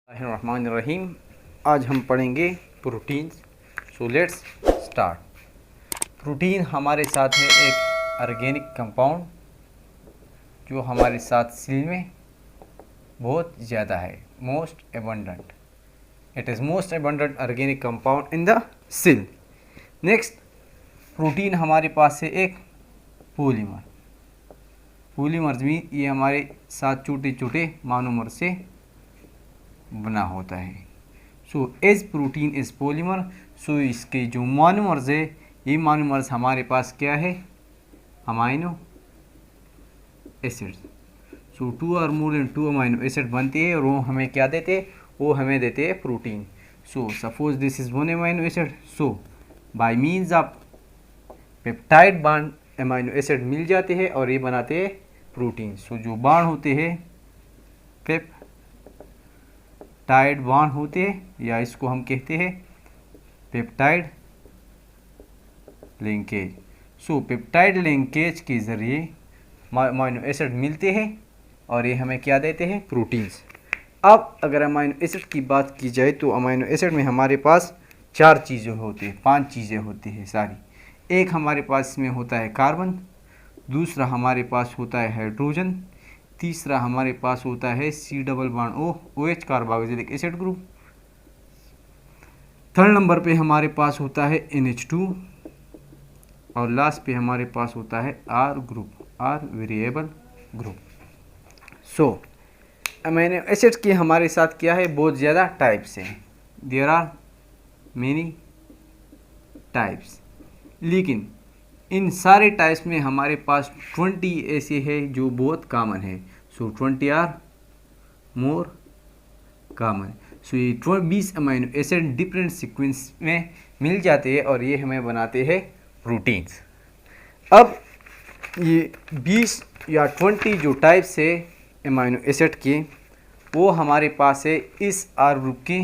रहमान। आज हम पढ़ेंगे protein. So let's start. Protein हमारे साथ है एक ऑर्गेनिक कंपाउंड जो हमारे साथ सेल में बहुत ज़्यादा है, most abundant. It is most abundant organic compound in the cell. Next, protein हमारे पास है एक पॉलीमर। पॉलीमर्स भी ये हमारे साथ छोटे छोटे मोनोमर से बना होता है। So as protein is polymer, so इसके जो मोनोमर्स है, ये मोनोमर्स हमारे पास क्या है, अमाइनो एसिड्स। सो 2 और मोर देन 2 अमाइनो एसिड बनते हैं और वो हमें क्या देते हैं, वो हमें देते हैं protein. So suppose this is 1 amino acid, so by means of peptide bond amino acid मिल जाते हैं और ये बनाते हैं प्रोटीन। सो जो बॉन्ड होते हैं पेप्टाइड बॉन्ड होते हैं, या इसको हम कहते हैं पेप्टाइड लिंकेज। सो पेप्टाइड लिंकेज के ज़रिए अमाइनो एसिड मिलते हैं और ये हमें क्या देते हैं, प्रोटीन्स। अब अगर अमाइनो एसिड की बात की जाए तो अमाइनो एसिड में हमारे पास 4 चीज़ें होती हैं, 5 चीज़ें होती हैं सारी। एक हमारे पास इसमें होता है कार्बन, दूसरा हमारे पास होता है हाइड्रोजन, तीसरा हमारे पास होता है C double bond OH carboxylic acid group, third number पे हमारे पास होता है NH2 और लास्ट पे हमारे पास होता है R group, R variable group. So amino acids के हमारे साथ क्या है, बहुत ज़्यादा टाइप्स हैं, देयर आर मेनी टाइप्स, लेकिन इन सारे टाइप्स में हमारे पास 20 ऐसे हैं जो बहुत कॉमन है। सो 20 आर मोर कॉमन। सो ये 20 अमीनो एसिड डिफरेंट सीक्वेंस में मिल जाते हैं और ये हमें बनाते हैं प्रोटीन्स। अब ये 20 या 20 जो टाइप्स है अमीनो एसिड के, वो हमारे पास है इस आर ग्रुप के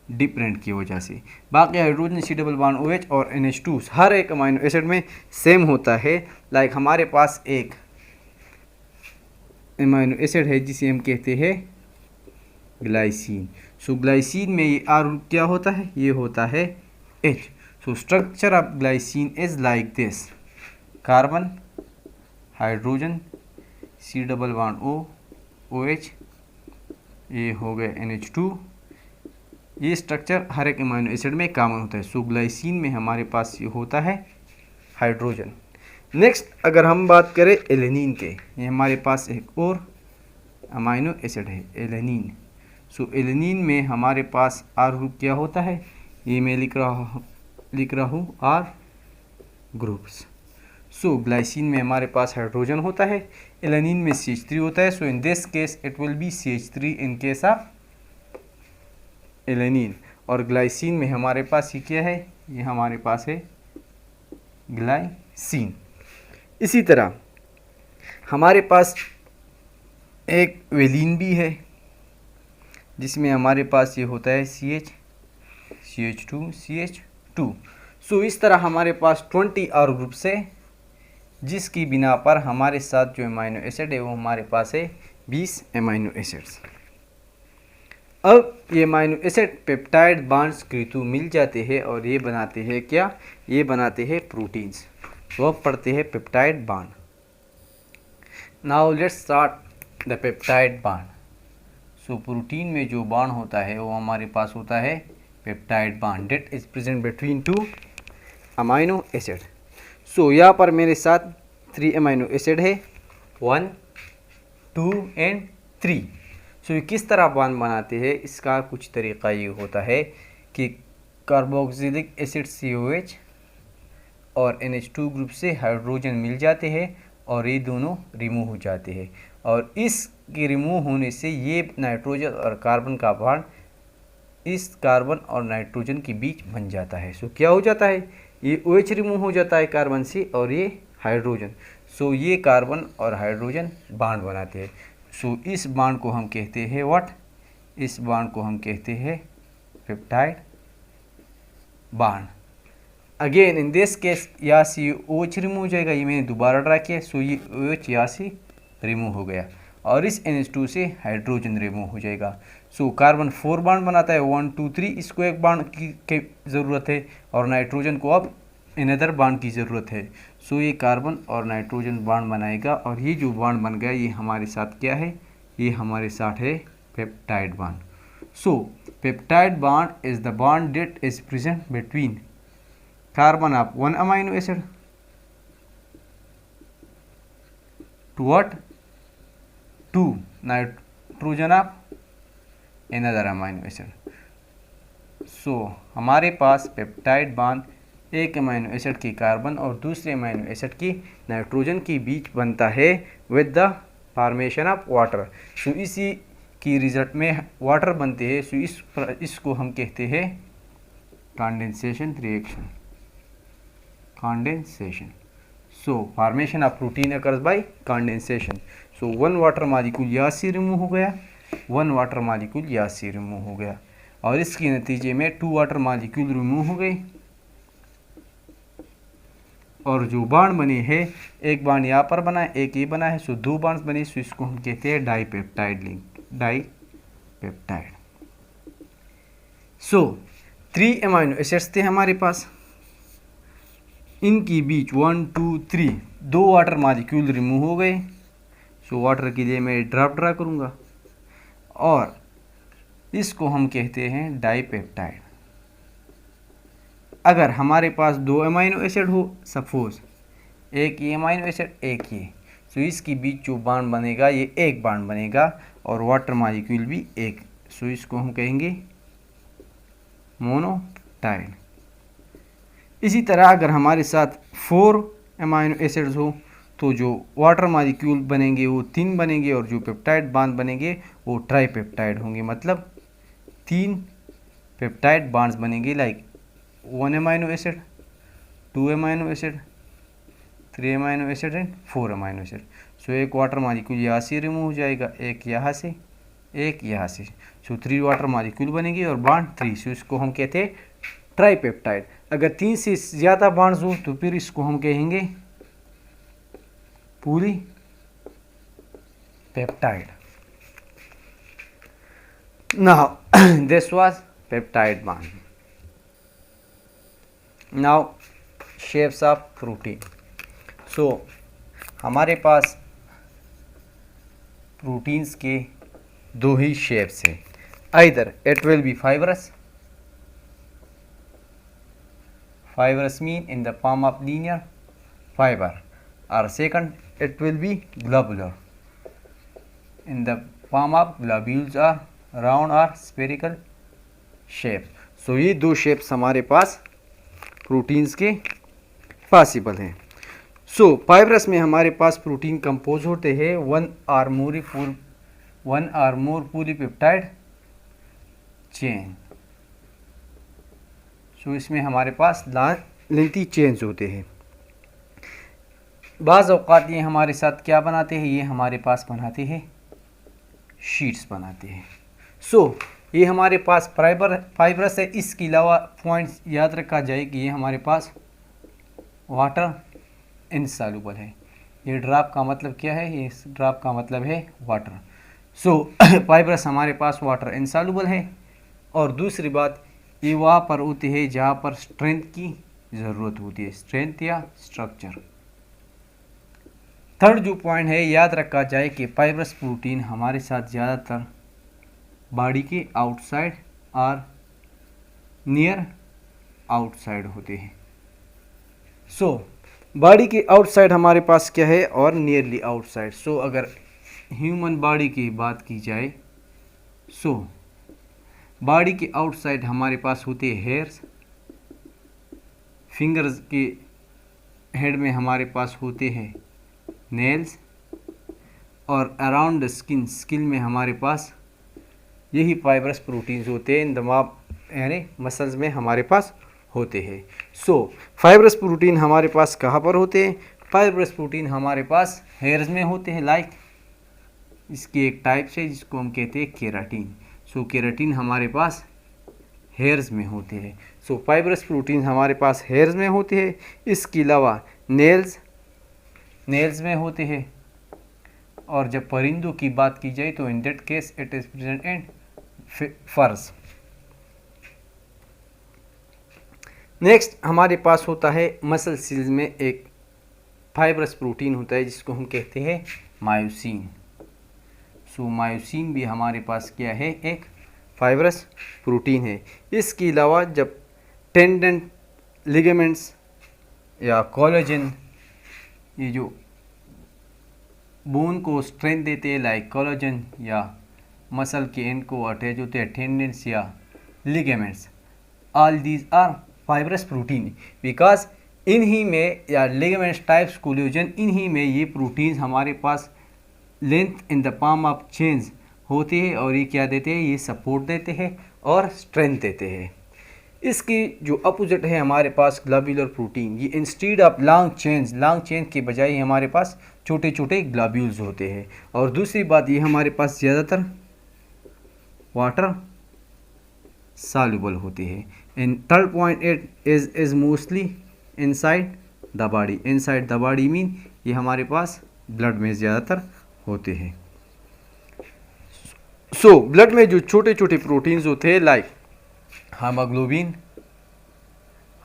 डिफरेंट की वजह से। बाकी hydrogen C double bond OH और NH2 हर एक अमीनो एसिड में सेम होता है। लाइक हमारे पास एक अमीनो एसिड है जिसे हम कहते हैं ग्लाइसिन। सो ग्लाइसिन में ये आर ग्रुप क्या होता है, ये होता है H। So structure of glycine is like this, carbon, hydrogen, C double bond OH, ये हो गए NH2। ये स्ट्रक्चर हर एक अमीनो एसिड में कॉमन होता है। सो ग्लाइसिन में हमारे पास ये होता है हाइड्रोजन। नेक्स्ट, अगर हम बात करें एलेनिन के, ये हमारे पास एक और अमीनो एसिड है एलेनिन। सो एलेनिन में हमारे पास आर ग्रुप क्या होता है, ये मैं लिख रहा हूँ आर ग्रुप्स। सो ग्लाइसिन में हमारे पास हाइड्रोजन होता है, एलेनिन में CH3 होता है। So in this case it will be CH3 in case of alanine. और ग्लाइसिन में हमारे पास ये क्या है, ये हमारे पास है ग्लाइसिन। इसी तरह हमारे पास एक वेलिन भी है जिसमें हमारे पास ये होता है CH2। सो इस तरह हमारे पास 20 और ग्रुप्स है, जिसकी बिना पर हमारे साथ जो अमीनो एसिड है वो हमारे पास है 20 अमीनो एसिड्स। अब ये अमीनो एसिड पेप्टाइड बॉन्ड्स के थ्रू मिल जाते हैं और ये बनाते हैं क्या, ये बनाते हैं प्रोटीन्स। तो अब पढ़ते हैं peptide bond. Now let's start the peptide bond. So protein में जो बॉन्ड होता है वो हमारे पास होता है peptide bond that is present between 2 amino acid. So यहाँ पर मेरे साथ 3 अमीनो एसिड है, 1, 2 एंड 3। सो ये किस तरह बॉन्ड बनाते हैं, इसका कुछ तरीका ये होता है कि कार्बोक्सिलिक एसिड COH और NH2 ग्रुप से हाइड्रोजन मिल जाते हैं और ये दोनों रिमूव हो जाते हैं, और इसके रिमूव होने से ये नाइट्रोजन और कार्बन का बॉन्ड इस कार्बन और नाइट्रोजन के बीच बन जाता है। सो क्या हो जाता है, ये OH रिमूव हो जाता है कार्बन से और ये हाइड्रोजन। सो ये कार्बन और हाइड्रोजन बॉन्ड बनाते हैं। सो इस बॉन्ड को हम कहते हैं व्हाट, इस बॉन्ड को हम कहते हैं peptide bond. Again in this case यहाँ से OH रिमूव हो जाएगा, ये मैंने दोबारा ड्रा किया। सो ये OH यहाँ से रिमूव हो गया और इस NH2 से हाइड्रोजन रिमूव हो जाएगा। सो कार्बन 4 बॉन्ड बनाता है, 1 2 3, इसको एक बॉन्ड की ज़रूरत है और नाइट्रोजन को अब अनदर बॉन्ड की ज़रूरत है। सो ये कार्बन और नाइट्रोजन बॉन्ड बनाएगा और ये जो बॉन्ड बन गया ये हमारे साथ क्या है, ये हमारे साथ है peptide bond. So peptide bond is the bond that is present between carbon of one amino acid to what, to nitrogen of another amino acid। सो हमारे पास पेप्टाइड बॉन्ड एक अमीनो एसिड की कार्बन और दूसरे अमीनो एसिड की nitrogen के बीच बनता है with the formation of water. So इसी की रिजल्ट में वाटर बनते हैं। सो इसको हम कहते हैं condensation reaction, condensation. So formation of protein occurs by condensation. So one water molecule यहाँ से रिमूव हो गया, वन वाटर मॉलिक्यूल यहाँ से रिमूव हो गया और इसके नतीजे में 2 वाटर मॉलिक्यूल रिमूव हो गए और जो बॉन्ड बने हैं, एक बॉन्ड यहाँ पर बना है, एक ये बना है। सो 2 बॉन्ड्स बने। सो इसको हम कहते हैं डाईपेप्टाइड लिंक, डाईपेप्टाइड। सो 3 अमीनो एसिड्स थे हमारे पास, इनकी बीच 1 2 3 2 वाटर मॉलिक्यूल रिमूव हो गए। सो वाटर के लिए मैं ड्रा करूँगा और इसको हम कहते हैं डाईपेप्टाइड। अगर हमारे पास 2 अमीनो एसिड हो, सपोज एक ये अमीनो एसिड एक ये, सो इसके बीच जो बॉन्ड बनेगा ये एक बॉन्ड बनेगा और वाटर मॉलिक्यूल भी एक। सो इसको हम कहेंगे मोनोटाइड। इसी तरह अगर हमारे साथ 4 अमीनो एसिड्स हो तो जो वाटर मॉलिक्यूल बनेंगे वो 3 बनेंगे और जो पेप्टाइड बॉन्ड बनेंगे वो ट्राईपेप्टाइड होंगे, मतलब 3 पेप्टाइड बॉन्ड्स बनेंगे, like 1 amino acid, 2 amino acid, 3 amino acid and 4 amino acid. So एक वाटर मॉलिक्यूल यहाँ से रिमूव हो जाएगा, एक यहाँ से, एक यहाँ से। सो 3 वाटर मॉलिक्यूल बनेंगे और बॉन्ड 3। सो इसको हम कहते हैं ट्राईपेप्टाइड। अगर 3 से ज़्यादा बॉन्ड्स हो तो फिर इसको हम कहेंगे polypeptide. Now this was peptide bond. Now shapes of protein. So हमारे पास प्रोटीन्स के 2 ही शेप्स हैं, either it will be fibrous, fibrous mean in the form of linear fiber, or second it will be globular in the form of globules or round or spherical shape। सो ये 2 shapes हमारे पास proteins के possible हैं। सो fibrous में हमारे पास protein compose होते हैं 1 or more polypeptide chain. सो इसमें हमारे पास लेंथी चेन्स होते हैं। बाज़ औक़ात ये हमारे साथ क्या बनाते हैं, ये हमारे पास बनाते हैं शीट्स बनाते हैं। सो ये हमारे पास फाइब्रस है। इसके अलावा पॉइंट्स याद रखा जाए कि ये हमारे पास वाटर इनसॉल्युबल है। ये ड्रॉप का मतलब क्या है, ये ड्रॉप का मतलब है वाटर। सो फाइब्रस हमारे पास वाटर इनसॉल्युबल है। और दूसरी बात, ये वहाँ पर होते हैं जहाँ पर स्ट्रेंथ की ज़रूरत होती है, स्ट्रेंथ या स्ट्रक्चर। थर्ड जो पॉइंट है, याद रखा जाए कि फाइब्रस प्रोटीन हमारे साथ ज़्यादातर बॉडी के आउटसाइड और नियर आउटसाइड होते हैं। सो बॉडी के आउटसाइड हमारे पास क्या है और नियरली आउटसाइड। सो अगर ह्यूमन बॉडी की बात की जाए, सो बॉडी के आउटसाइड हमारे पास होते हैं हेयर्स, फिंगर्स के हेड में हमारे पास होते हैं नेल्स और अराउंड द स्किन में हमारे पास यही फाइब्रस प्रोटीन्स होते हैं, दिमाग यानी मसल्स में हमारे पास होते हैं। सो फाइब्रस प्रोटीन हमारे पास कहाँ पर होते हैं, फाइब्रस प्रोटीन हमारे पास हेयर्स में होते हैं, लाइक इसकी एक टाइप है जिसको हम कहते हैं केराटिन। सो केराटिन हमारे पास हेयर्स में होते हैं। सो फाइब्रस प्रोटीन हमारे पास हेयर्स में होते हैं। इसके अलावा नेल्स में होते हैं और जब परिंदों की बात की जाए तो in that case it is present in फर्स। नेक्स्ट हमारे पास होता है मसल सेल्स में एक फाइब्रस प्रोटीन होता है जिसको हम कहते हैं मायोसिन। सो मायोसिन भी हमारे पास क्या है, एक फाइब्रस प्रोटीन है। इसके अलावा जब टेंडन, लिगामेंट्स या कोलेजन, ये जो बोन को स्ट्रेंथ देते हैं लाइक कोलेजन, या मसल के एंड को अटैच होते हैं टेंडेंस या ligaments, all these are fibrous protein because इन्हीं में, या लिगामेंट्स टाइप्स कोलेजन, इन्हीं में ये प्रोटीन्स हमारे पास length in the palm of change होते हैं और ये क्या देते हैं, ये सपोर्ट देते हैं और स्ट्रेंथ देते हैं। इसकी जो अपोजिट है हमारे पास ग्लोब्यूलर प्रोटीन, ये इंस्टीड ऑफ लॉन्ग चेन के बजाय हमारे पास छोटे छोटे ग्लोब्यूल्स होते हैं। और दूसरी बात, ये हमारे पास ज़्यादातर वाटर सॉल्युबल होती है। In third point it is mostly inside the body. Inside the body mean ये हमारे पास ब्लड में ज़्यादातर होते हैं। सो ब्लड में जो छोटे छोटे प्रोटीन्स होते हैं लाइक हीमोग्लोबिन,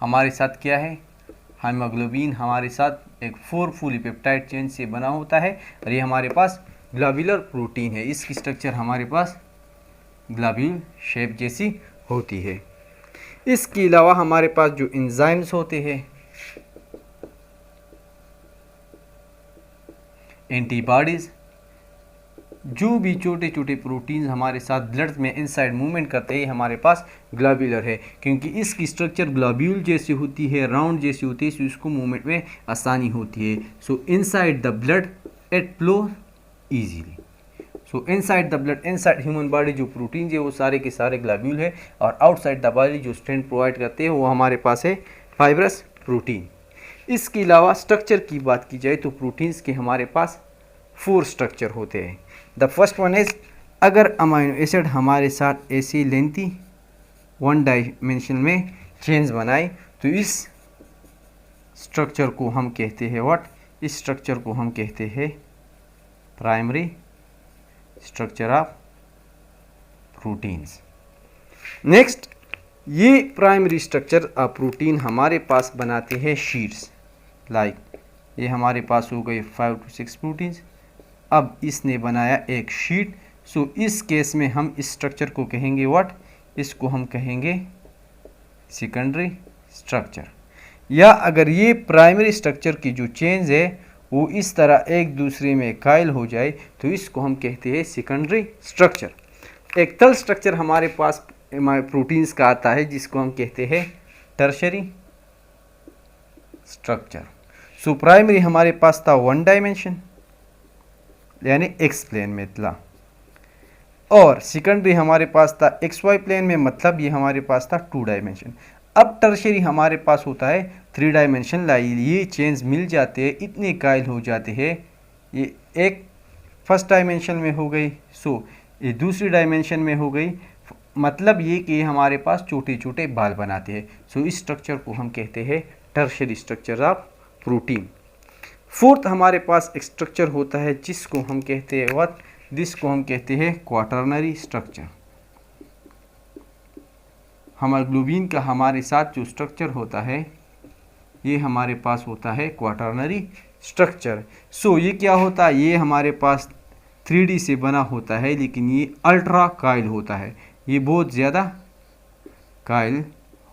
हमारे साथ क्या है, हीमोग्लोबिन हमारे साथ एक 4 फुली पेप्टाइड चेन से बना होता है और ये हमारे पास ग्लोब्यूलर प्रोटीन है। इसकी स्ट्रक्चर हमारे पास ग्लोब्यूल शेप जैसी होती है। इसके अलावा हमारे पास जो एंजाइम्स होते हैं, एंटीबॉडीज, जो भी छोटे छोटे प्रोटीन्स हमारे साथ ब्लड में इनसाइड मूवमेंट करते हैं, हमारे पास ग्लोब्यूलर है क्योंकि इसकी स्ट्रक्चर ग्लोब्यूल जैसी होती है, राउंड जैसी होती है, सो इसको मूवमेंट में आसानी होती है। सो inside the blood it flow easily. So inside the blood, inside human body जो प्रोटीन है वो सारे के सारे ग्लोब्यूल है, और आउटसाइड द बॉडी जो स्ट्रेंथ प्रोवाइड करते हैं वो हमारे पास है फाइब्रस प्रोटीन। इसके अलावा स्ट्रक्चर की बात की जाए तो प्रोटीन्स के हमारे पास 4 स्ट्रक्चर होते हैं। द फर्स्ट वन इज, अगर अमाइनो एसिड हमारे साथ ऐसी लेंथी 1 डायमेंशन में चेंज बनाए तो इस स्ट्रक्चर को हम कहते हैं व्हाट, इस स्ट्रक्चर को हम कहते हैं primary structure of proteins. Next, ये प्राइमरी स्ट्रक्चर ऑफ प्रोटीन हमारे पास बनाते हैं शीट्स लाइक ये हमारे पास हो गए 5 to 6 प्रोटीन्स। अब इसने बनाया एक शीट। सो इस केस में हम इस स्ट्रक्चर को कहेंगे व्हाट, इसको हम कहेंगे सेकेंडरी स्ट्रक्चर। या अगर ये प्राइमरी स्ट्रक्चर की जो चेंज है वो इस तरह एक दूसरे में कायल हो जाए तो इसको हम कहते हैं सेकेंडरी स्ट्रक्चर। एक थर्ड स्ट्रक्चर हमारे पास प्रोटीन्स का आता है जिसको हम कहते हैं टर्शरी स्ट्रक्चर। सो प्राइमरी हमारे पास था 1 डायमेंशन यानी एक्स प्लेन में था, और सेकेंडरी हमारे पास था XY प्लेन में, मतलब ये हमारे पास था 2 डायमेंशन। अब टर्शरी हमारे पास होता है 3 डायमेंशन। ये चेंज मिल जाते हैं, इतने कायल हो जाते हैं, ये एक फर्स्ट डायमेंशन में हो गई, सो ये दूसरी डायमेंशन में हो गई, मतलब ये कि हमारे पास छोटे छोटे बाल बनाते हैं। सो इस स्ट्रक्चर को हम कहते हैं tertiary structure of protein. Fourth हमारे पास एक स्ट्रक्चर होता है जिसको हम कहते हैं व्हाट, जिसको हम कहते हैं क्वाटरनरी स्ट्रक्चर। हीमोग्लोबिन का हमारे साथ जो स्ट्रक्चर होता है ये हमारे पास होता है क्वाटरनरी स्ट्रक्चर। सो ये क्या होता है, ये हमारे पास 3D से बना होता है लेकिन ये अल्ट्रा कायल होता है, ये बहुत ज़्यादा कायल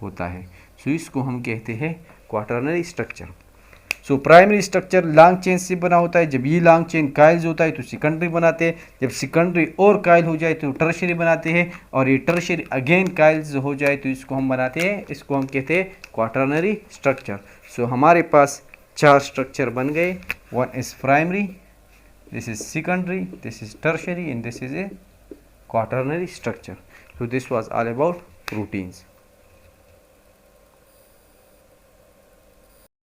होता है। सो इसको हम कहते हैं quaternary structure. So primary structure long chain से बना होता है, जब ये लॉन्ग चेन कायल्स होता है तो सेकेंडरी बनाते हैं, जब सेकेंडरी और कायल हो जाए तो टर्शरी बनाते हैं, और ये टर्शरी अगेन कायल्स हो जाए तो इसको हम बनाते हैं, इसको हम कहते हैं क्वाटरनरी स्ट्रक्चर। सो हमारे पास 4 स्ट्रक्चर बन गए, 1 is primary, this is secondary, this is tertiary and this is a quaternary structure. So this was all about proteins.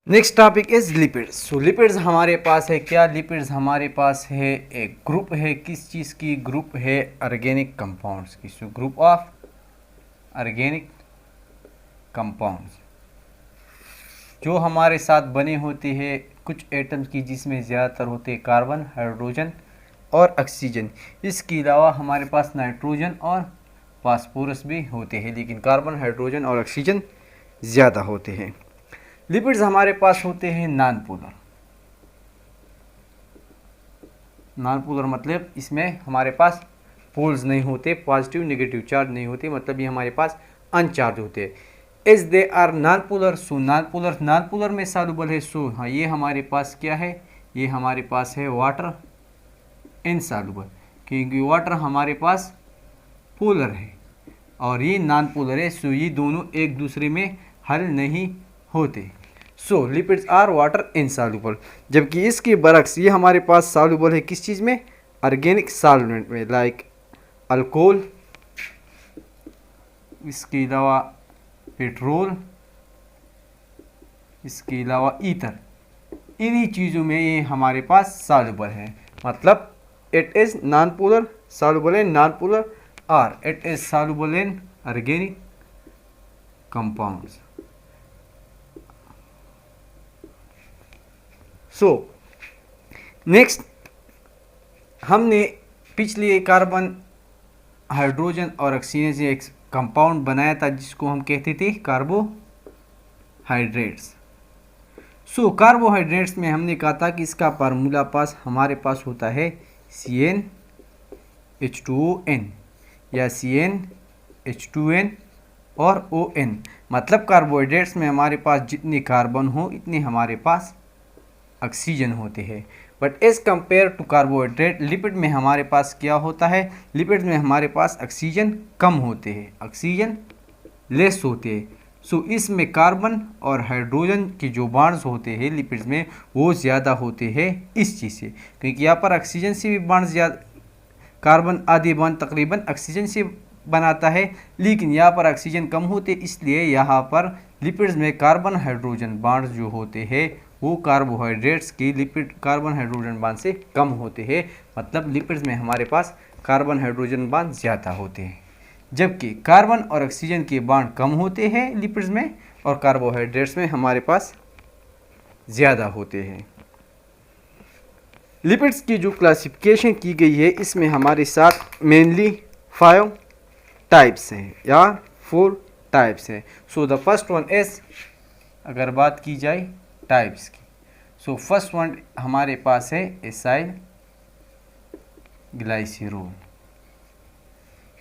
Next topic is lipids. So lipids हमारे पास है क्या, लिपिड्स हमारे पास है एक ग्रुप है, किस चीज़ की ग्रुप है, ऑर्गेनिक कंपाउंड्स की। So group of organic compounds जो हमारे साथ बने होते हैं कुछ एटम्स की, जिसमें ज़्यादातर होते हैं कार्बन, हाइड्रोजन और ऑक्सीजन, इसके अलावा हमारे पास नाइट्रोजन और फास्फोरस भी होते हैं, लेकिन कार्बन, हाइड्रोजन और ऑक्सीजन ज़्यादा होते हैं। लिपिड्स हमारे पास होते हैं नॉन पोलर। नॉन पोलर मतलब इसमें हमारे पास पोल्स नहीं होते, पॉजिटिव नेगेटिव चार्ज नहीं होते, मतलब ये हमारे पास अनचार्ज होते हैं। As they are non polar, so non polar में सॉल्युबल है। सो हाँ, ये हमारे पास क्या है, ये हमारे पास है वाटर इनसॉल्युबल, क्योंकि वाटर हमारे पास पोलर है और ये नॉन पोलर है। सो ये दोनों एक दूसरे में हल नहीं होते। सो लिपिड्स आर वाटर इनसॉल्युबल, जबकि इसके बरक्स ये हमारे पास सॉल्युबल है किस चीज़ में, ऑर्गेनिक सॉल्वेंट में, लाइक अल्कोहल, इसके अलावा पेट्रोल, इसके अलावा ईथर, इन्हीं चीज़ों में ये हमारे पास सॉल्युबल है। मतलब it is non polar, soluble in non polar, और it is soluble in organic compounds. So next, हमने पिछले कार्बन, हाइड्रोजन और ऑक्सीजन से एक कंपाउंड बनाया था जिसको हम कहते थे कार्बोहाइड्रेट्स। सो कार्बोहाइड्रेट्स में हमने कहा था कि इसका फार्मूला हमारे पास होता है CnH2ON या CnH2n और ON। मतलब कार्बोहाइड्रेट्स में हमारे पास जितने कार्बन हो इतने हमारे पास ऑक्सीजन होते हैं। But as compare to carbohydrate, lipid में हमारे पास क्या होता है, लिपिड में हमारे पास ऑक्सीजन कम होते हैं, ऑक्सीजन लेस होते हैं। सो इसमें कार्बन और हाइड्रोजन के जो बॉन्ड्स होते हैं लिपिड्स में वो ज़्यादा होते हैं इस चीज़ से, क्योंकि यहाँ पर ऑक्सीजन से भी बॉन्ड ज़्यादा, कार्बन आधे बॉन्ड तकरीबन ऑक्सीजन से बनाता है, लेकिन यहाँ पर ऑक्सीजन कम होते, इसलिए यहाँ पर लिपिड्स में कार्बन हाइड्रोजन बॉन्ड्स जो होते हैं वो कार्बोहाइड्रेट्स की लिपिड कार्बन हाइड्रोजन बॉन्ड से कम होते हैं। मतलब लिपिड्स में हमारे पास कार्बन हाइड्रोजन बॉन्ड ज़्यादा होते हैं, जबकि कार्बन और ऑक्सीजन के बॉन्ड कम होते हैं लिपिड्स में और कार्बोहाइड्रेट्स में हमारे पास ज़्यादा होते हैं। लिपिड्स की जो क्लासिफिकेशन की गई है इसमें हमारे साथ मेनली 5 टाइप्स हैं या 4 टाइप्स हैं। सो द फर्स्ट वन इज, अगर बात की जाए टाइप्स की, सो फर्स्ट वन हमारे पास है एसाइल ग्लाइसरोल।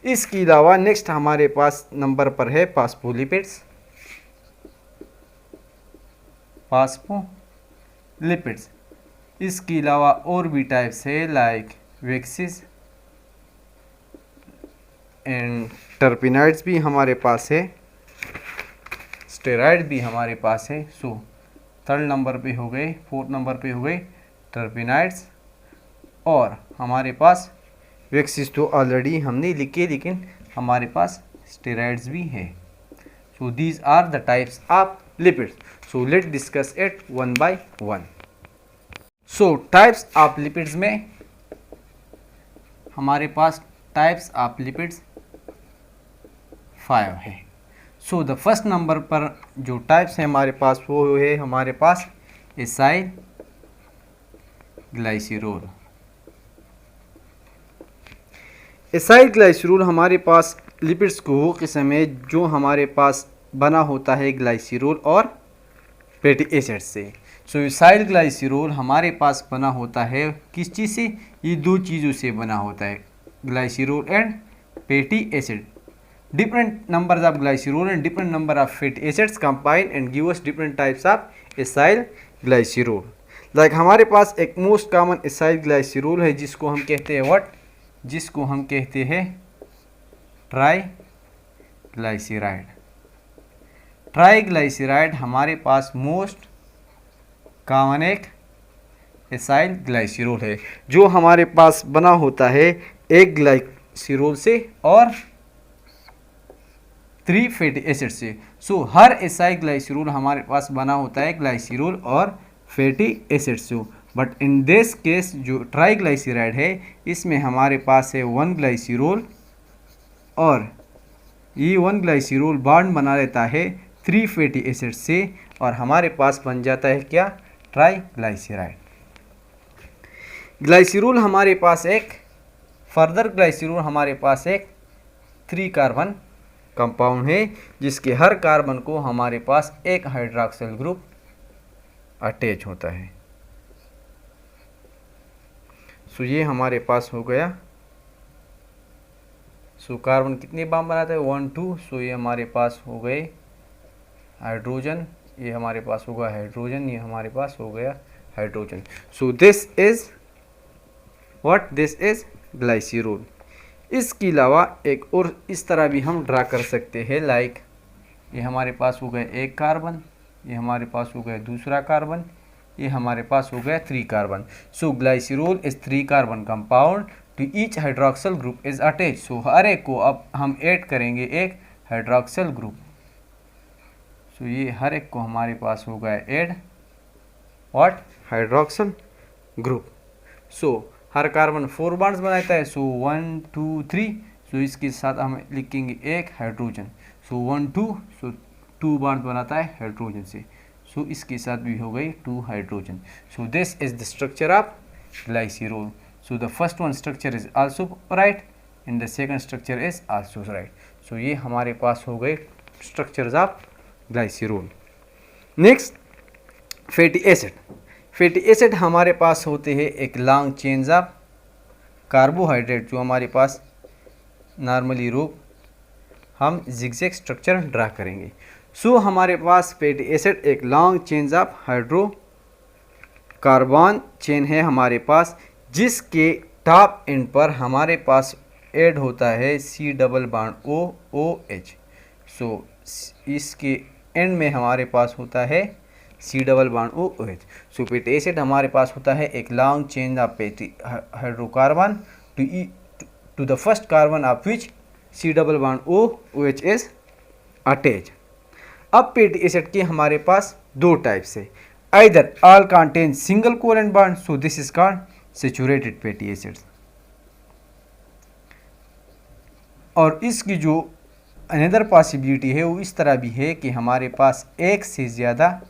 इसके अलावा नेक्स्ट हमारे पास नंबर पर है फास्फोलिपिड्स, फास्फोलिपिड्स। इसके अलावा और भी टाइप्स है लाइक वेक्सिस एंड टर्पिनाइड्स भी हमारे पास है, स्टेरॉइड भी हमारे पास है। सो थर्ड नंबर पे हो गए, फोर्थ नंबर पे हो गए टर्पिनाइड्स, और हमारे पास वेक्सिस तो ऑलरेडी हमने लिखे, लेकिन हमारे पास स्टेरॉइड्स भी है। So these are the types of lipids. So let discuss it one by one. So types of lipids में हमारे पास टाइप्स ऑफ लिपिड्स 5 है। सो द फर्स्ट नंबर पर जो टाइप्स हैं हमारे पास वो है हमारे पास एसाइल ग्लाइसरोल। एसाइल ग्लाइसरोल हमारे पास लिपिड्स को वो किस्म है जो हमारे पास बना होता है ग्लाइसरोल और फैटी एसिड से। सो एसाइल ग्लाइसरोल हमारे पास बना होता है किस चीज़ से, ये 2 चीज़ों से बना होता है, glycerol and fatty acid. Different numbers of glycerol and different number of fatty acids combine and give us different types of acyl glycerol. Like हमारे पास एक मोस्ट कॉमन acyl glycerol है जिसको हम कहते हैं व्हाट, जिसको हम कहते हैं ट्राइग्लाइसराइड। ट्राइग्लाइसराइड हमारे पास मोस्ट कॉमन एक acyl glycerol है जो हमारे पास बना होता है एक ग्लाइसरोल से और 3 फैटी एसिड से। सो हर एसाइल ग्लाइसरोल हमारे पास बना होता है ग्लाइसरोल और फैटी एसिड से। बट इन दिस केस जो ट्राइग्लाइसराइड है इसमें हमारे पास है 1 ग्लाइसरोल और ये 1 ग्लाइसरोल बॉन्ड बना लेता है 3 फैटी एसिड से और हमारे पास बन जाता है क्या, ट्राइग्लाइसराइड। ग्लाइसिरोल हमारे पास एक फर्दर ग्लाइसिरोल हमारे पास एक 3 कार्बन कंपाउंड है जिसके हर कार्बन को हमारे पास एक हाइड्रॉक्सिल ग्रुप अटैच होता है। सो ये हमारे पास हो गया। सो कार्बन कितने बॉन्ड बनाता है 1 2। सो ये हमारे पास हो गए हाइड्रोजन, ये हमारे पास होगा हाइड्रोजन, ये हमारे पास हो गया hydrogen. So this is what, this is glycerol. इसके अलावा एक और इस तरह भी हम ड्रा कर सकते हैं, लाइक ये हमारे पास हो गया एक कार्बन, ये हमारे पास हो गया दूसरा कार्बन, ये हमारे पास हो गया 3 carbon. So glycerol is 3 carbon compound to each hydroxyl group is attach. So हर एक को अब हम ऐड करेंगे एक हाइड्रॉक्सिल ग्रुप। सो ये हर एक को हमारे पास हो गया add what, hydroxyl group. So her carbon 4 bonds बनाता है। सो 1 2 3। सो इसके साथ हम लिखेंगे एक हाइड्रोजन। सो 1 2। सो 2 बॉन्ड्स बनाता है हाइड्रोजन से। सो इसके साथ भी हो गई 2 hydrogen. So this is the structure of glycerol. So the first one structure is also right and the second structure is also right. So ये हमारे पास हो गए structures of glycerol. Next fatty acid. Fatty acid हमारे पास होते हैं एक लॉन्ग चेन्स ऑफ कार्बोहाइड्रेट, जो हमारे पास नॉर्मली रूप हम जिगजैग स्ट्रक्चर ड्रा करेंगे। सो हमारे पास फैटी एसिड एक long chains of hydrocarbon chain है हमारे पास, जिसके टॉप एंड पर हमारे पास ऐड होता है C double bond OH। So इसके एंड में हमारे पास होता है C double bond OH। So fatty acid हमारे पास होता है एक long chain of hydrocarbon to the first carbon of which C double bond OH is attach. अब फैटी एसिड के हमारे पास 2 टाइप्स है, either all contain single covalent bond, so this is called saturated fatty acids, और इसकी जो another possibility है वो इस तरह भी है कि हमारे पास एक से ज़्यादा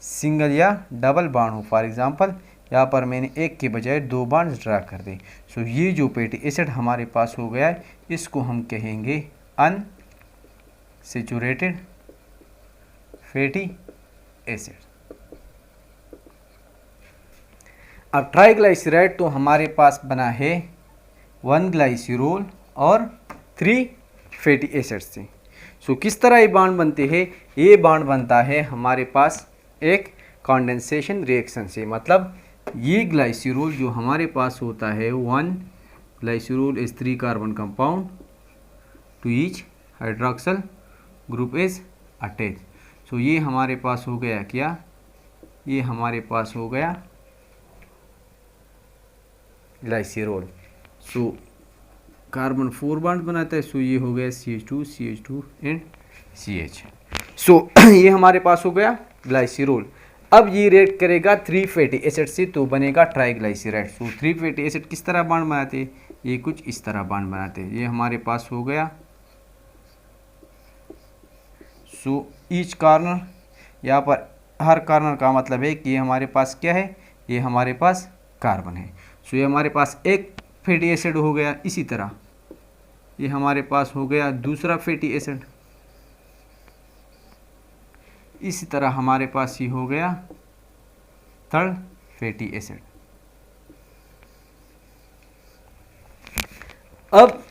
सिंगल या डबल बॉन्ड हो। फॉर एग्जांपल यहाँ पर मैंने एक के बजाय 2 बॉन्ड्स ड्रा कर दें। सो ये जो फैटी एसिड हमारे पास हो गया है इसको हम कहेंगे अनसैचुरेटेड फैटी एसिड। अब ट्राइग्लाइसराइड तो हमारे पास बना है 1 ग्लाइसिरोल और 3 फैटी एसिड से। सो किस तरह ये बॉन्ड बनते हैं, ये बॉन्ड बनता है हमारे पास एक कंडेंसेशन रिएक्शन से। मतलब ये ग्लाइसिरोल जो हमारे पास होता है 1 glycerol is 3 carbon compound to each hydroxyl group is attach. So ये हमारे पास हो गया क्या, ये हमारे पास हो गया ग्लाइसिरोल। सो कार्बन 4 बॉन्ड बनाता है। सो ये हो गया CH2 एंड CH। सो ये हमारे पास हो गया ग्लाइसिरोल। अब ये रिएक्ट करेगा 3 फैटी एसिड से तो बनेगा ट्राइग्लाइसराइड। सो 3 फैटी एसिड किस तरह बॉन्ड बनाते हैं, ये कुछ इस तरह बॉन्ड बनाते हैं। ये हमारे पास हो गया। सो ईच कॉर्नर, यहाँ पर हर कॉर्नर का मतलब है कि ये हमारे पास क्या है, ये हमारे पास कार्बन है। सो ये हमारे पास एक फैटी एसिड हो गया। इसी तरह ये हमारे पास हो गया दूसरा फैटी एसिड। इसी तरह हमारे पास ये हो गया 3rd फैटी एसिड। अब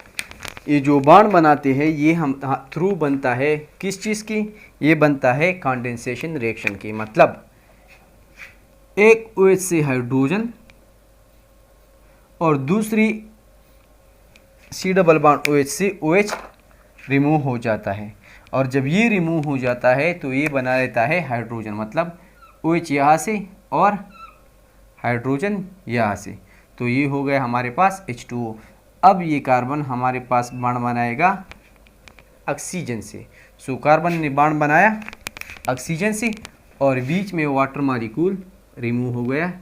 ये जो बॉन्ड बनाते हैं ये हम थ्रू बनता है किस चीज़ की, ये बनता है कंडेंसेशन रिएक्शन की। मतलब एक OH से हाइड्रोजन और दूसरी C डबल बॉन्ड OH से OH रिमूव हो जाता है, और जब ये रिमूव हो जाता है तो ये बना लेता है हाइड्रोजन। मतलब OH यहाँ से और हाइड्रोजन यहाँ से, तो ये हो गया हमारे पास H2O। अब ये कार्बन हमारे पास बॉन्ड बनाएगा ऑक्सीजन से। सो कार्बन ने बॉन्ड बनाया ऑक्सीजन से और बीच में वाटर मॉलिक्यूल रिमूव हो गया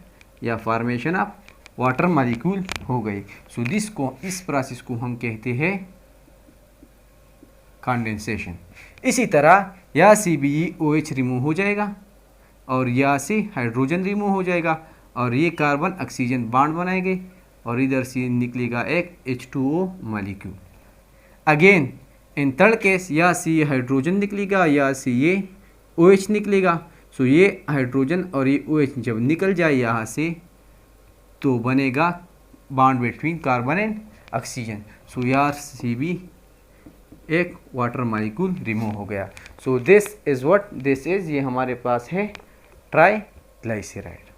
या फॉर्मेशन ऑफ वाटर मॉलिक्यूल हो गए। सो दिस को, इस प्रोसेस को हम कहते हैं कंडेंसेशन। इसी तरह यहाँ से भी OH रिमूव हो जाएगा और यहाँ से हाइड्रोजन रिमूव हो जाएगा और ये कार्बन ऑक्सीजन बॉन्ड बनाएंगे और इधर से निकलेगा एक H2O molecule. Again in third case या से ये हाइड्रोजन निकलेगा या से ये OH निकलेगा। सो ये हाइड्रोजन और ये OH जब निकल जाए यहाँ से तो बनेगा bond between carbon and oxygen. So यहाँ से भी एक वाटर मॉलिक्यूल रिमूव हो गया। So this is what this is, ये हमारे पास है ट्राइग्लाइसराइड।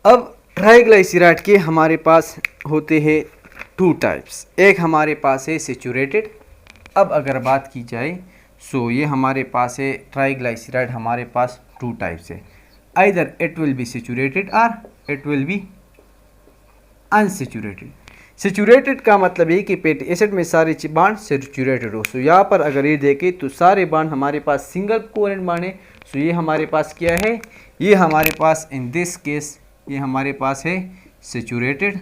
अब ट्राइग्लाइसराइड के हमारे पास होते हैं टू टाइप्स। एक हमारे पास है सेचुरेटेड। अब अगर बात की जाए सो ये हमारे पास है ट्राइग्लाइसराइड, हमारे पास टू टाइप्स है, either it will be saturated or it will be unsaturated. Saturated का मतलब है कि फैटी एसिड में सारे बॉन्ड सेचुरेटेड हो। सो यहाँ पर अगर ये देखें तो सारे बॉन्ड हमारे पास सिंगल कोवेलेंट बॉन्ड है। सो ये हमारे पास क्या है, ये हमारे पास इन दिस केस ये हमारे पास है सेचुरेटेड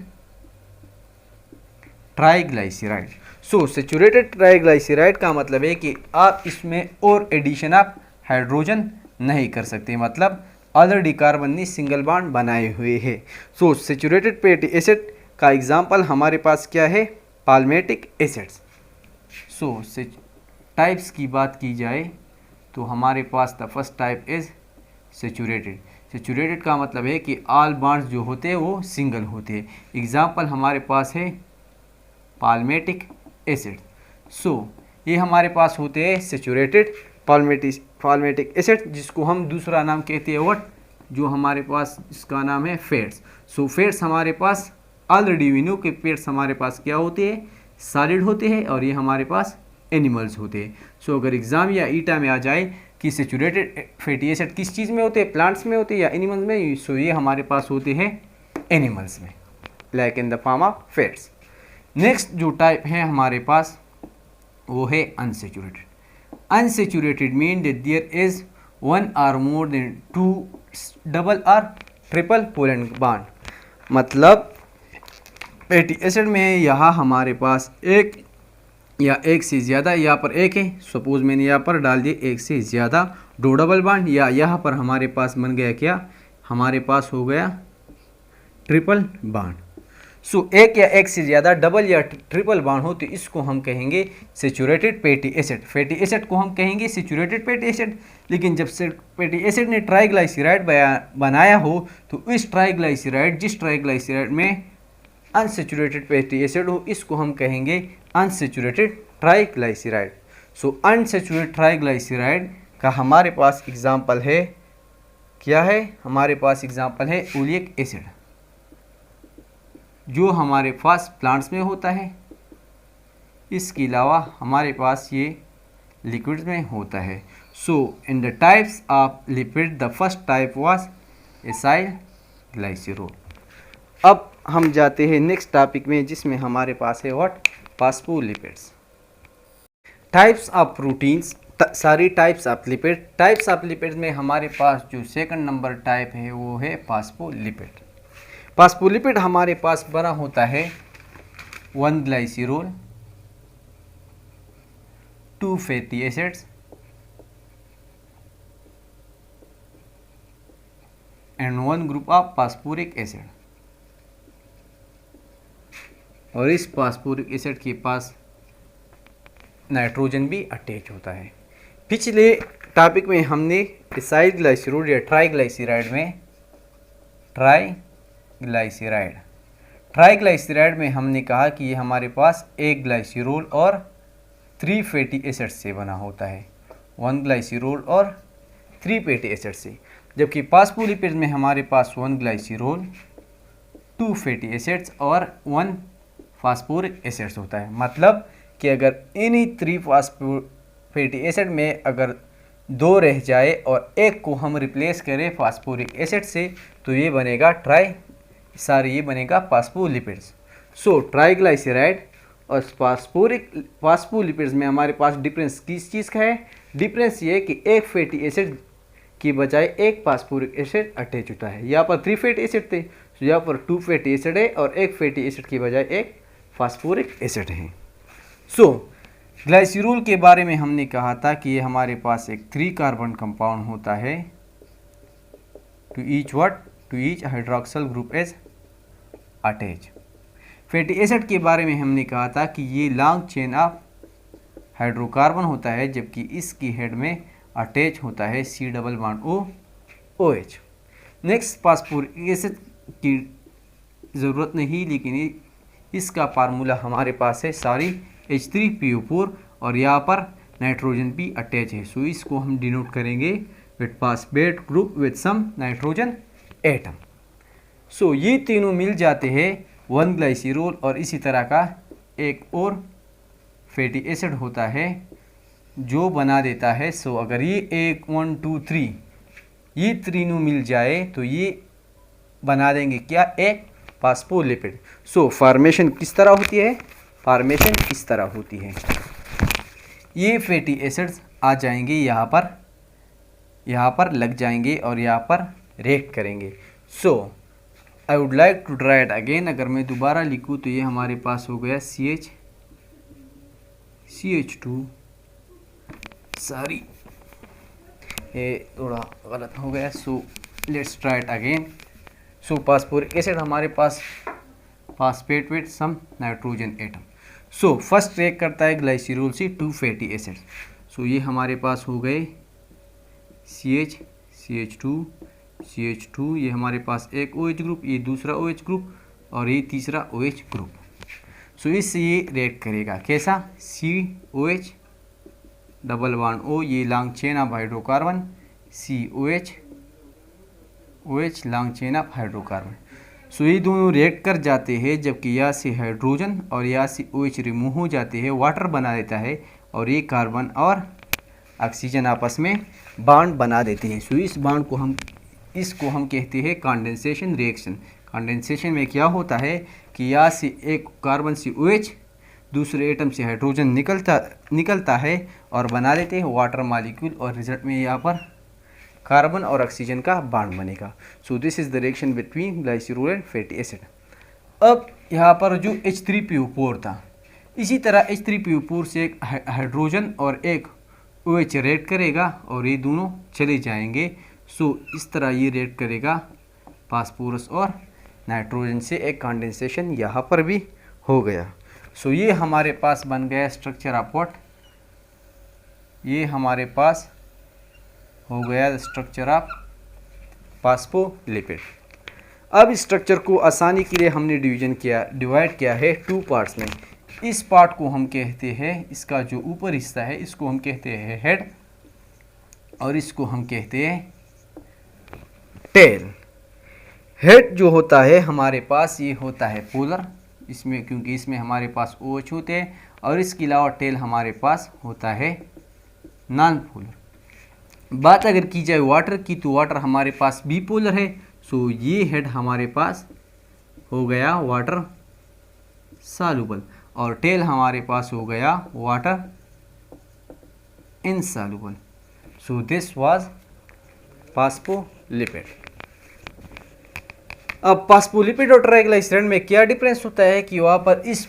ट्राइग्लाइसराइड। सो सेचुरेटेड ट्राइग्लाइसराइड का मतलब है कि आप इसमें और एडिशन ऑफ हाइड्रोजन नहीं कर सकते, मतलब ऑलरेडी कार्बन ने सिंगल बॉन्ड बनाए हुए हैं। सो सेचुरेटेड फैटी एसिड का एग्जाम्पल हमारे पास क्या है, पाल्मेटिक एसिड्स। सो टाइप्स की बात की जाए तो हमारे पास the first type is saturated. Saturated का मतलब है कि ऑल बॉन्ड्स जो होते हैं वो सिंगल होते हैं। एग्जाम्पल हमारे पास है पाल्मेटिक एसिड। सो ये हमारे पास होते हैं सेचुरेटेड पाल्मेटिक एसिड, जिसको हम दूसरा नाम कहते हैं व्हाट, जो हमारे पास इसका नाम है फैट्स। सो फैट्स हमारे पास ऑलरेडी वी नो कि फैट्स हमारे पास क्या होते हैं, सॉलिड होते हैं और ये हमारे पास एनिमल्स होते हैं। सो अगर एग्जाम या ईटा में आ जाए कि सेचुरेटेड फैटी एसिड किस चीज़ में होते हैं, प्लांट्स में होते हैं या एनिमल्स में, सो ये हमारे पास होते हैं एनिमल्स में, like in the form of fats. Next जो टाइप है हमारे पास वो है unsaturated. Unsaturated mean that there is one or more than two double or triple covalent bond. मतलब फैटी एसिड में यहाँ हमारे पास एक या एक से ज़्यादा, यहाँ पर एक है, सपोज मैंने यहाँ पर डाल दिया एक से ज़्यादा दो डबल बॉन्ड, या यहाँ पर हमारे पास बन गया क्या, हमारे पास हो गया ट्रिपल बॉन्ड। सो एक या एक से ज़्यादा डबल या ट्रिपल बॉन्ड हो तो इसको हम कहेंगे saturated fatty acid. Fatty acid को हम कहेंगे सेचुरेटेड फैटी एसिड। लेकिन जब फैटी एसिड ने ट्राइग्लाइसराइड बनाया हो तो इस ट्राइग्लाइसराइड, जिस ट्राइग्लाइसराइड में अनसेचुरेटेड फैटी एसिड हो, इसको हम कहेंगे अनसेचुरेटेड ट्राइग्लाइसराइड। सो अनसेचुरेटेड ट्राइग्लाइसराइड का हमारे पास एग्जाम्पल है क्या है, हमारे पास एग्जाम्पल है ओलिक एसिड, जो हमारे पास प्लांट्स में होता है। इसके अलावा हमारे पास ये लिक्विड्स में होता है। So in the types of lipid the first type was acyl glycerol. अब हम जाते हैं नेक्स्ट टॉपिक में, जिसमें हमारे पास है what, phospholipids. Types of proteins, sorry types of lipid. Types of lipids में हमारे पास जो सेकंड नंबर टाइप है वो है फॉस्फोलिपिड। फॉस्फोलिपिड हमारे पास बना होता है 1 glycerol, 2 fatty acids and 1 group of phosphoric acid. और इस फास्फोरिक एसिड के पास नाइट्रोजन भी अटैच होता है। पिछले टॉपिक में हमने एसाइल ग्लाइसरॉल या ट्राइग्लाइसराइड में हमने कहा कि ये हमारे पास एक ग्लाइसरॉल और 3 फैटी एसिड से बना होता है, 1 ग्लाइसरॉल और 3 फैटी एसिड से। जबकि फॉस्फोलिपिड में हमारे पास 1 ग्लाइसरॉल, 2 फैटी एसिड्स और 1 फास्फोरिक एसिड्स होता है। मतलब कि अगर इन्हीं 3 फैटी एसिड में अगर 2 रह जाए और एक को हम रिप्लेस करें फास्फोरिक एसिड से तो ये बनेगा ये बनेगा फास्फोलिपिड्स। सो ट्राइग्लाइसराइड और फास्फोलिपिड्स में हमारे पास डिफरेंस किस चीज़ का है, डिफरेंस ये है कि एक फैटी एसिड की बजाय एक फास्फोरिक एसिड अटैच होता है। यहाँ पर 3 फैटी एसिड थे, तो यहाँ पर 2 फैटी एसिड है और एक फैटी एसिड की बजाय एक फास्फोरिक एसिड है। सो ग्लाइसरॉल के बारे में हमने कहा था कि ये हमारे पास एक 3 कार्बन कंपाउंड होता है to each what, to each hydroxyl group is attach. Fatty acid के बारे में हमने कहा था कि ये लॉन्ग चेन ऑफ हाइड्रोकार्बन होता है, जबकि इसकी हेड में अटैच होता है C double bond O OH। Next phosphoric acid की ज़रूरत नहीं, लेकिन इसका फार्मूला हमारे पास है सारी H3PO4 और यहाँ पर नाइट्रोजन भी अटैच है। सो इसको हम डिनोट करेंगे with phosphate group with some nitrogen atom. So ये तीनों मिल जाते हैं 1 ग्लाइसिरोल, और इसी तरह का एक और फैटी एसिड होता है जो बना देता है। सो अगर ये 1 1 2 3 ये तीनों मिल जाए तो ये बना देंगे क्या, एक फास्फोलिपिड। सो फॉर्मेशन किस तरह होती है, फॉर्मेशन किस तरह होती है, ये फैटी एसिड्स आ जाएंगे यहाँ पर लग जाएंगे और यहाँ पर रिएक्ट करेंगे। So I would like to try it again. अगर मैं दोबारा लिखूँ तो ये हमारे पास हो गया CH2, सॉरी ये थोड़ा गलत हो गया। So let's try it again. So phosphoric acid हमारे पास phosphate with some nitrogen atom. So first react करता है ग्लाइसिरोल से 2 फैटी एसिड। सो ये हमारे पास हो गए CH2, ये हमारे पास एक OH ग्रुप, ये दूसरा OH ग्रुप और ये तीसरा OH ग्रुप। सो इससे ये रिएक्ट करेगा कैसा, COH डबल बॉन्ड O, ये long chain of hydrocarbon, COH OH long chain of hydrocarbon. So ये दोनों रिएक्ट कर जाते हैं, जबकि यहाँ से हाइड्रोजन और यहाँ से OH रिमूव हो जाते हैं, वाटर बना देता है और ये कार्बन और ऑक्सीजन आपस में बॉन्ड बना देते हैं। सो इस बॉन्ड को हम कहते हैं कंडेंसेशन रिएक्शन। कंडेंसेशन में क्या होता है कि यहाँ से एक कार्बन से OH, दूसरे एटम से हाइड्रोजन निकलता है और बना देते हैं वाटर मॉलिक्यूल, और रिजल्ट में यहाँ पर कार्बन और ऑक्सीजन का बॉन्ड बनेगा। So this is the reaction between glycerol and fatty acid. अब यहाँ पर जो H3PO4 था, इसी तरह H3PO4 से एक हाइड्रोजन और एक OH रिएक्ट करेगा और ये दोनों चले जाएंगे। सो इस तरह ये रिएक्ट करेगा फास्फोरस और नाइट्रोजन से, एक कंडेंसेशन यहाँ पर भी हो गया। सो ये हमारे पास बन गया स्ट्रक्चर ऑफ व्हाट, ये हमारे पास हो गया स्ट्रक्चर ऑफ फास्फोलिपिड। अब इस स्ट्रक्चर को आसानी के लिए हमने डिवाइड किया है 2 पार्ट्स में। इस पार्ट को हम कहते हैं, इसका जो ऊपर हिस्सा है इसको हम कहते हैं हेड, और इसको हम कहते हैं टेल। हेड जो होता है हमारे पास ये होता है पोलर, इसमें क्योंकि इसमें हमारे पास OH होते हैं, और इसके अलावा टेल हमारे पास होता है नॉन पोलर। बात अगर की जाए वाटर की तो वाटर हमारे पास बिपोलर है। सो ये हेड हमारे पास हो गया वाटर सॉल्युबल और टेल हमारे पास हो गया water insoluble. So this was phospholipid. अब फास्फोलिपिड और ट्राइग्लिसराइड में क्या डिफरेंस होता है कि वहाँ पर इस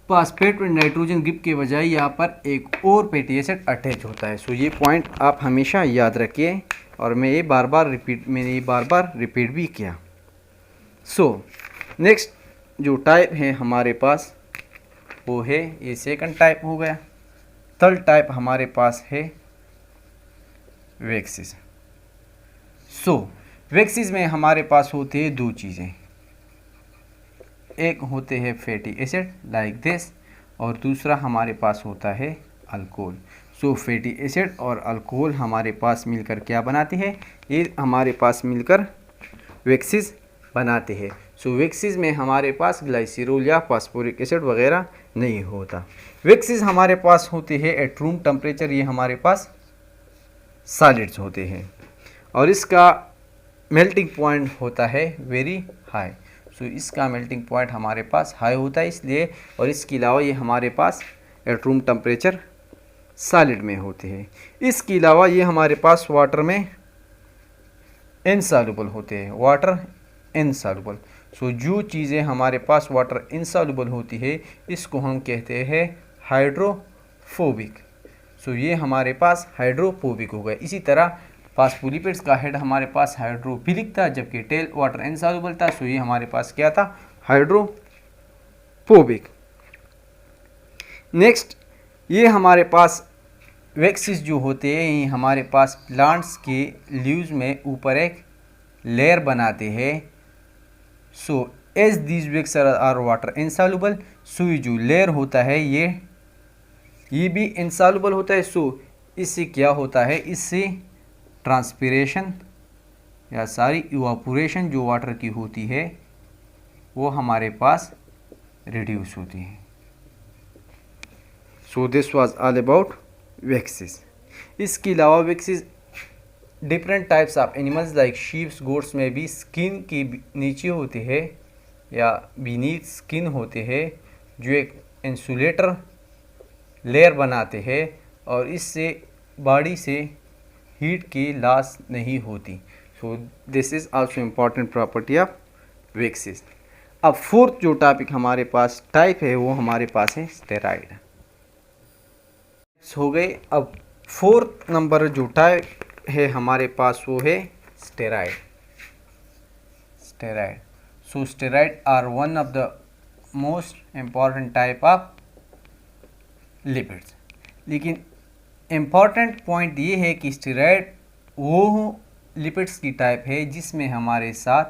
फास्फेट में नाइट्रोजन ग्रुप के बजाय यहाँ पर एक और फैटी एसिड अटैच होता है। सो ये पॉइंट आप हमेशा याद रखिए, और मैंने ये बार बार रिपीट भी किया। सो नेक्स्ट जो टाइप है हमारे पास वो है, ये सेकंड टाइप हो गया। थर्ड टाइप हमारे पास है वैक्सीज। सो वैक्सीज में हमारे पास होते हैं 2 चीज़ें, एक होते हैं फैटी एसिड लाइक दिस, और दूसरा हमारे पास होता है अल्कोहल। सो फैटी एसिड और अल्कोहल हमारे पास मिलकर क्या बनाते हैं, ये हमारे पास मिलकर वैक्सीज बनाते हैं। सो वैक्सीज में हमारे पास ग्लाइसिरोल या फास्फोरिक एसिड वगैरह नहीं होता। वैक्सीज हमारे पास होते हैं एट रूम टेम्परेचर, ये हमारे पास सॉलिड्स होते हैं, और इसका मेल्टिंग पॉइंट होता है वेरी हाई। सो इसका मेल्टिंग पॉइंट हमारे पास हाई होता है इसलिए, और इसके अलावा ये हमारे पास एट रूम टेम्परेचर सॉलिड में होते हैं। इसके अलावा ये हमारे पास वाटर में इनसॉल्युबल होते हैं, वाटर इनसॉल्युबल। सो जो चीज़ें हमारे पास वाटर इनसॉल्युबल होती है इसको हम कहते हैं हाइड्रोफोबिक। सो ये हमारे पास हाइड्रोफोबिक हो गए। इसी तरह फास्फोलिपिड्स का हेड हमारे पास हाइड्रोफिलिक था जबकि टेल वाटर इनसॉल्युबल था। सो ये हमारे पास क्या था, हाइड्रोफोबिक। नेक्स्ट ये हमारे पास वैक्सीज जो होते हैं ये हमारे पास प्लांट्स के लीव्स में ऊपर एक लेयर बनाते हैं। So as these wax are water insoluble, so ये जो लेयर होता है ये भी इनसॉल्युबल होता है। सो इससे क्या होता है, इससे ट्रांसपिरेशन या सारी इवापोरेशन जो वाटर की होती है वो हमारे पास रिड्यूस होती है। So this was all about waxes. इसके अलावा waxes different types of animals like sheeps goats में भी स्किन के नीचे होते हैं या बीनीथ स्किन होते हैं जो एक इंसुलेटर लेयर बनाते हैं और इससे बॉडी से हीट की लॉस नहीं होती। सो this is also important property of waxes. अब फोर्थ जो टॉपिक हमारे पास टाइप है वो हमारे पास है स्टेरॉइड हो गए। अब फोर्थ नंबर जो टाइप है हमारे पास वो है steroid. So steroid are one of the most important type of lipids. लेकिन इम्पॉर्टेंट पॉइंट ये है कि स्टेरॉइड वो लिपिड्स की टाइप है जिसमें हमारे साथ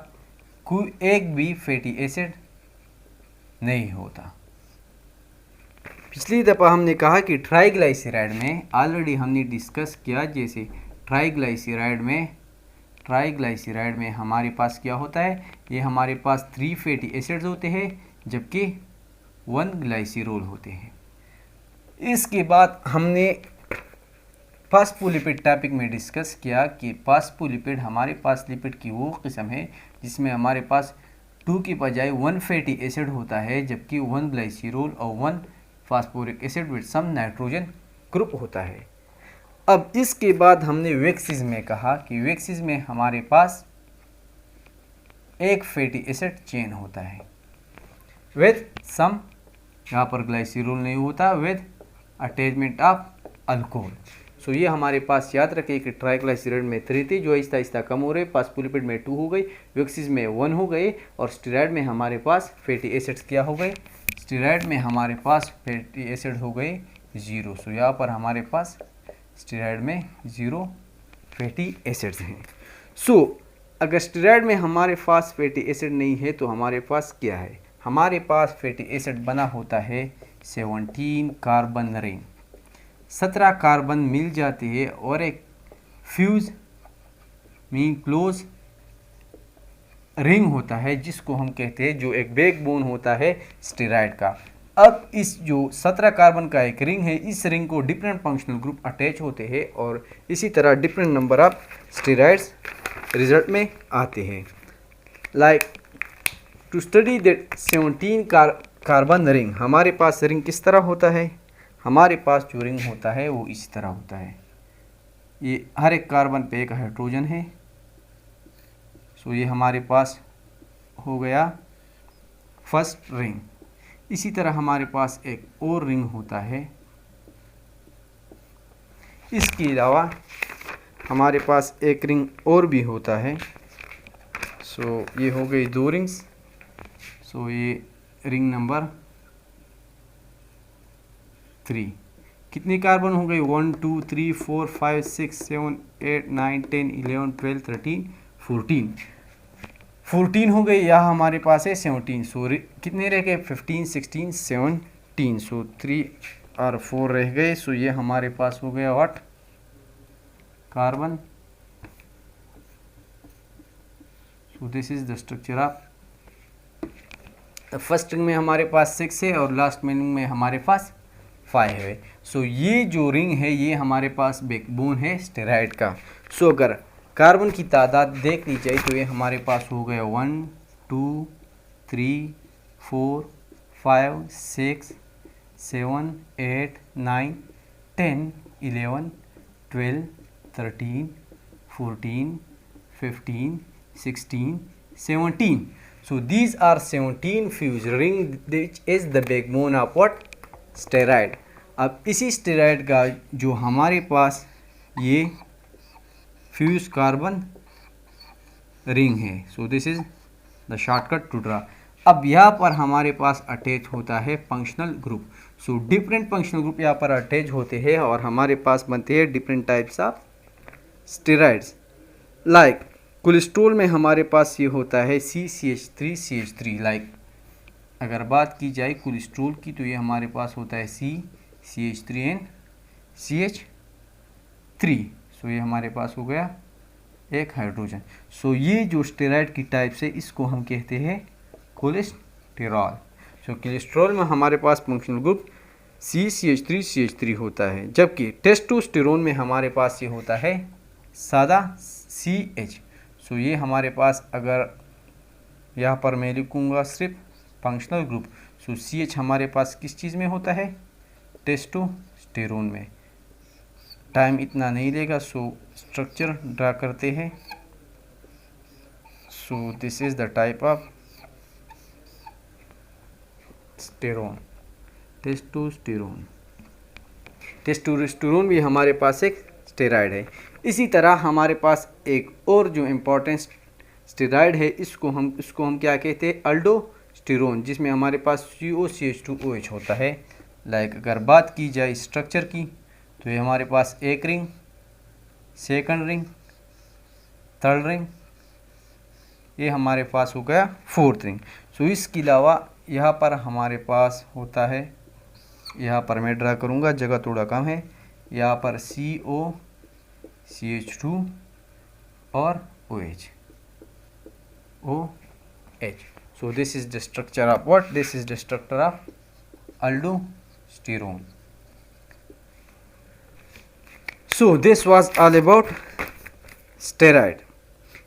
कोई एक भी फैटी एसिड नहीं होता। पिछली दफ़ा हमने कहा कि ट्राइग्लाइसराइड में ऑलरेडी हमने डिस्कस किया, जैसे ट्राइग्लाइसराइड में हमारे पास क्या होता है, ये हमारे पास 3 फैटी एसिड्स होते हैं जबकि 1 ग्लाइसिरोल होते हैं। इसके बाद हमने फास्फोलिपिड टॉपिक में डिस्कस किया कि फास्फोलिपिड हमारे पास लिपिड की वो किस्म है जिसमें हमारे पास 2 की बजाय 1 फैटी एसिड होता है जबकि 1 ग्लाइसिरोल और 1 phosphoric acid with some nitrogen group होता है। अब इसके बाद हमने वैक्सीज में कहा कि वैक्सीज में हमारे पास एक फैटी एसिड चेन होता है विद सम, यहाँ पर ग्लाइसिरोल नहीं होता, विद अटैचमेंट ऑफ अल्कोहल। सो ये हमारे पास याद रखिए कि ट्राइग्लाइसराइड में 3 थी जो आहिस्ता आहिस्ता कम हो रहे, फास्फोलिपिड में 2 हो गई, वैक्सीज में 1 हो गए और स्टेरॉइड में हमारे पास फैटी एसिड्स क्या हो गए, स्टेरॉइड में हमारे पास फैटी एसिड हो गए 0। सो यहाँ पर हमारे पास स्टेरॉइड में 0 फैटी एसिड्स हैं। सो अगर स्टेरॉइड में हमारे पास फैटी एसिड नहीं है तो हमारे पास क्या है, हमारे पास फैटी एसिड बना होता है 17 कार्बन रिंग, 17 कार्बन मिल जाते हैं और एक फ्यूज मीन क्लोज रिंग होता है जिसको हम कहते हैं, जो एक बैकबोन होता है स्टेरॉइड का। अब इस जो 17 कार्बन का एक रिंग है, इस रिंग को डिफरेंट फंक्शनल ग्रुप अटैच होते हैं और इसी तरह different number of steroids result में आते हैं। Like to study that 17 carbon ring, हमारे पास रिंग किस तरह होता है, हमारे पास जो रिंग होता है वो इस तरह होता है। ये हर एक कार्बन पे एक हाइड्रोजन है। सो ये हमारे पास हो गया फर्स्ट रिंग। इसी तरह हमारे पास एक और रिंग होता है। इसके अलावा हमारे पास एक रिंग और भी होता है। सो ये हो गई 2 रिंग्स। सो ये रिंग नंबर 3। कितने कार्बन हो गए, 1 2 3 4 5 6 7 8 9 10 11 12 13 14 हो गए। यहाँ हमारे पास है 17। सो कितने रह गए, 15 16 17। सो 3 और 4 रह गए। सो ये हमारे पास हो गया what, carbon. So this is the structure of first ring में हमारे पास 6 है और लास्ट में हमारे पास 5 है। सो ये जो रिंग है ये हमारे पास बैकबोन है स्टेरॉइड का। सो अगर कार्बन की तादाद देख ली जाए तो ये हमारे पास हो गया 1 2 3 4 5 6 7 8 9 10 11 12 13 14 15 16 17। So these are 17 fused ring which is the backbone of what, steroid. अब इसी स्टेरॉइड का जो हमारे पास ये फ्यूज कार्बन रिंग है। So this is the shortcut to draw. अब यहाँ पर हमारे पास अटैच होता है functional group. So different functional group यहाँ पर अटैच होते हैं और हमारे पास बनते हैं different types of steroids. Like cholesterol में हमारे पास ये होता है CCH3CH3। लाइक अगर बात की जाए कोलेस्ट्रॉल की तो ये हमारे पास होता है CCH3 and CH3। सो ये हमारे पास हो गया एक हाइड्रोजन। सो ये जो स्टेरॉइड की टाइप्स है इसको हम कहते हैं कोलेस्टेरॉल। सो कोलेस्ट्रॉल में हमारे पास फंक्शनल ग्रुप CCH3CH3 होता है, जबकि टेस्टोस्टेरोन में हमारे पास ये होता है सादा CH। सो ये हमारे पास अगर यहाँ पर मैं लिखूँगा सिर्फ फंक्शनल ग्रुप, सो CH हमारे पास किस चीज़ में होता है, टेस्टोस्टेरोन में। टाइम इतना नहीं लेगा, सो स्ट्रक्चर ड्रा करते हैं। So this is the type of sterone, testosterone. Testosterone भी हमारे पास एक स्टेरॉइड है। इसी तरह हमारे पास एक और जो इम्पोर्टेंट स्टेरॉइड है इसको हम क्या कहते हैं, अल्डोस्टेरोन, जिसमें हमारे पास COCH2OH होता है। लाइक अगर बात की जाए स्ट्रक्चर की तो ये हमारे पास एक ring, second ring, third ring, ये हमारे पास हो गया फोर्थ रिंग। सो इसके अलावा यहाँ पर हमारे पास होता है, यहाँ पर मैं ड्रा करूँगा, जगह थोड़ा कम है, यहाँ पर COCH2 और OH। So this is the structure of what, this is the structure of अल्डोस्टेरोन। So this was all about steroid.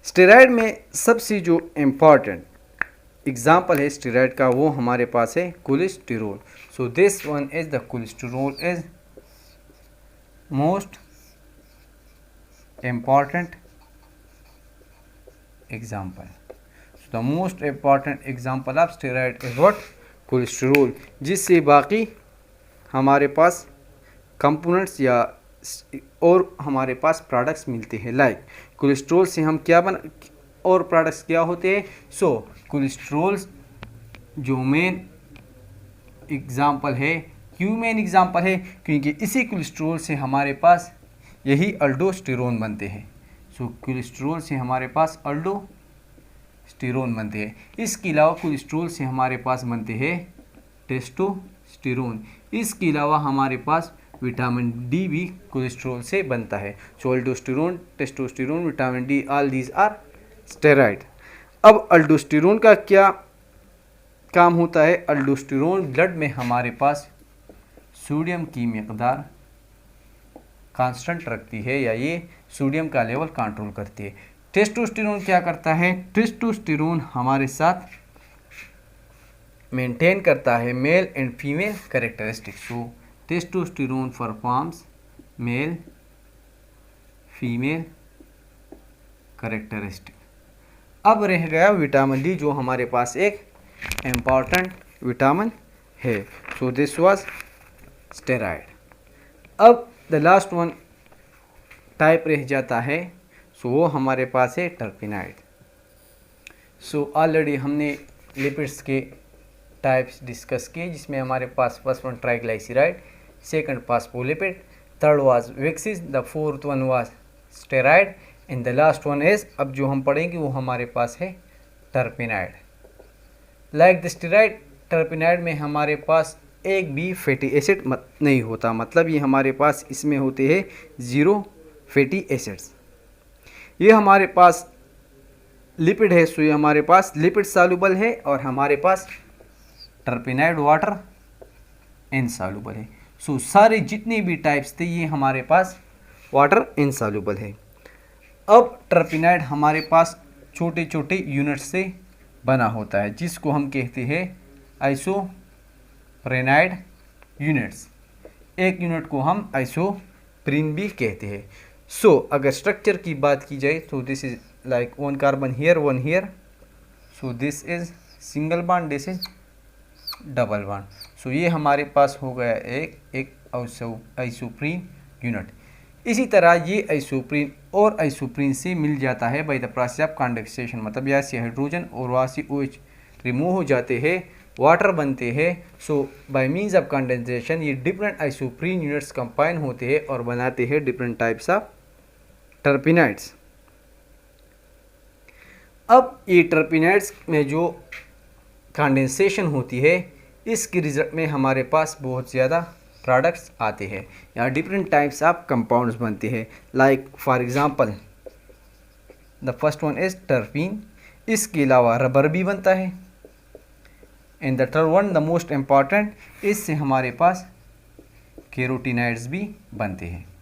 Steroid में सबसे जो इम्पॉर्टेंट एग्जाम्पल है स्टेरॉइड का वो हमारे पास है cholesterol. So this one is the cholesterol is most important example. So the most important example of steroid is what, cholesterol, जिससे बाकी हमारे पास कंपोनेंट्स या और हमारे पास प्रोडक्ट्स मिलते हैं। लाइक कोलेस्ट्रॉल से हम क्या और प्रोडक्ट्स क्या होते हैं। सो कोलेस्ट्रॉल जो मेन एग्जाम्पल है, क्यों मेन एग्जाम्पल है, क्योंकि इसी कोलेस्ट्रॉल से हमारे पास यही अल्डोस्टेरोन बनते हैं। सो कोलेस्ट्रॉल से हमारे पास अल्डोस्टेरोन बनते हैं। इसके अलावा कोलेस्ट्रॉल से हमारे पास बनते हैं टेस्टोस्टेरोन। इसके अलावा हमारे पास विटामिन डी भी कोलेस्ट्रॉल से बनता है। So aldosterone, testosterone, vitamin D, all these are steroid. अब अल्डोस्टेरोन का क्या काम होता है। अल्डोस्टेरोन ब्लड में हमारे पास सोडियम की मकदार कांस्टेंट रखती है, या ये सोडियम का लेवल कंट्रोल करती है। टेस्टोस्टेरोन क्या करता है, टेस्टोस्टेरोन हमारे साथ मेंटेन करता है male and female characteristics. So testosterone performs male female characteristic. अब रह गया विटामिन डी, जो हमारे पास एक इम्पॉर्टेंट विटामिन है। So this was steroid. अब द लास्ट वन टाइप रह जाता है, सो वो हमारे पास है टर्पेनाइड। सो ऑलरेडी हमने लिपिड्स के टाइप्स डिस्कस किए, जिसमें हमारे पास first one triglyceride, second phospholipid, third was waxes, the fourth one was steroid and the last one is, अब जो हम पढ़ेंगे वो हमारे पास है terpenoid. Like the steroid, terpenoid में हमारे पास एक भी फैटी एसिड नहीं होता, मतलब ये हमारे पास इसमें होते हैं 0 फैटी एसिड्स। ये हमारे पास लिपिड है, सो ये हमारे पास लिपिड सॉल्युबल है, और हमारे पास टर्पेनाइड वाटर इनसॉल्युबल है। सो सारे जितने भी टाइप्स थे ये हमारे पास वाटर इनसॉल्युबल है। अब टर्पेनाइड हमारे पास छोटे छोटे यूनिट से बना होता है, जिसको हम कहते हैं आइसोप्रेनाइड यूनिट्स। एक यूनिट को हम आइसोप्रीन भी कहते हैं। सो अगर स्ट्रक्चर की बात की जाए तो this is like one carbon here, one here, so this is single bond, this is double bond. So ये हमारे पास हो गया एक आइसोप्रीन यूनिट। इसी तरह ये आइसोप्रीन और आइसोप्रीन से मिल जाता है by the process of condensation, मतलब यहाँ से हाइड्रोजन और वहाँ से OH रिमूव हो जाते हैं, वाटर बनते हैं। सो बाय मीन्स ऑफ कंडेंसेशन ये डिफरेंट आइसोप्रीन यूनिट्स कंबाइन होते हैं और बनाते हैं डिफरेंट टाइप्स ऑफ टर्पिनाइड्स। अब ये टर्पिनाइड्स में जो कंडेंसेशन होती है, इसके रिजल्ट में हमारे पास बहुत ज़्यादा प्रोडक्ट्स आते हैं या डिफरेंट टाइप्स ऑफ कंपाउंड्स बनते हैं। Like for example the first one is terpene, इसके अलावा रबर भी बनता है। And the third one the most important, इससे हमारे पास कैरोटीनॉइड्स भी बनते हैं।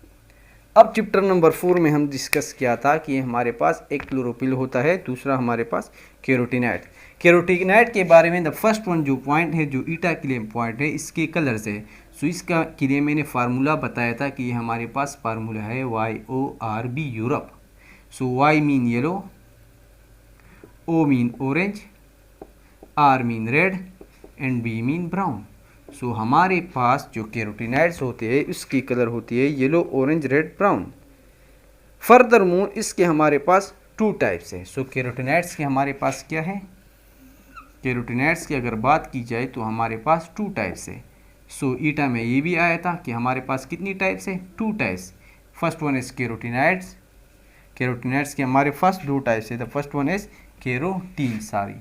अब चैप्टर नंबर 4 में हम डिस्कस किया था कि हमारे पास एक क्लोरोफिल होता है, दूसरा हमारे पास कैरोटीनॉइड। कैरोटीनॉइड के बारे में द फर्स्ट वन जो पॉइंट है, जो ईटा के लिए पॉइंट है, इसके कलर से। सो इसका के लिए मैंने फार्मूला बताया था कि हमारे पास फार्मूला है YORB Europe. So Y mean yellow, O mean orange, R mean red and B mean brown. So हमारे पास जो कैरोटीनॉइड्स होते हैं उसकी कलर होती है yellow, orange, red, brown. Further more इसके हमारे पास 2 टाइप्स है। सो कैरोटीनॉइड्स के हमारे पास क्या है, कैरोटीनॉइड्स की अगर बात की जाए तो हमारे पास 2 टाइप्स है। सो ईटा में ये भी आया था कि हमारे पास कितनी टाइप्स है, 2 types. First one is carotenoids, carotenoids के हमारे पास 2 टाइप्स है। The first one is carotene, sorry.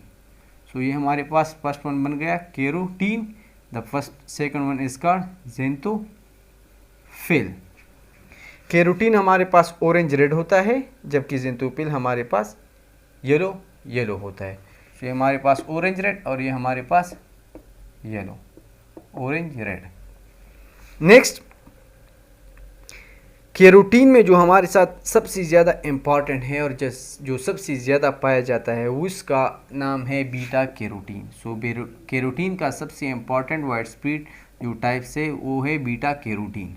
So ये हमारे पास फर्स्ट वन बन गया carotene. The second one is called xanthophyll. Carotene हमारे पास ऑरेंज रेड होता है, जबकि ज़ेंथोफिल हमारे पास येलो येलो होता है। तो ये हमारे पास ऑरेंज रेड और ये हमारे पास yellow, orange red. Next, carotene में जो हमारे साथ सबसे ज़्यादा इम्पॉर्टेंट है और जो सबसे ज़्यादा पाया जाता है उसका नाम है बीटा कैरोटीन। सो कैरोटीन का सबसे इम्पॉर्टेंट वाइड स्प्रेड जो टाइप्स है वो है बीटा कैरोटीन।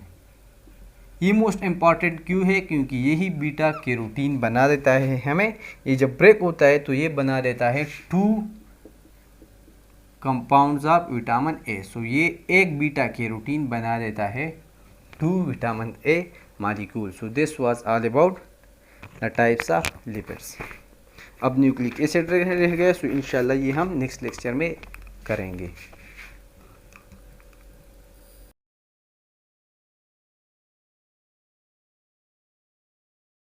ये मोस्ट इम्पॉर्टेंट क्यों है, क्योंकि यही बीटा कैरोटीन बना देता है हमें, ये जब ब्रेक होता है तो ये बना देता है 2 कंपाउंड्स ऑफ विटामिन ए। सो ये एक बीटा कैरोटीन बना देता है 2 vitamin A molecule. So this was all about the types of lipids. अब न्यूक्लिक एसिड रह गया। सो इंशाल्लाह ये हम नेक्स्ट लेक्चर में करेंगे।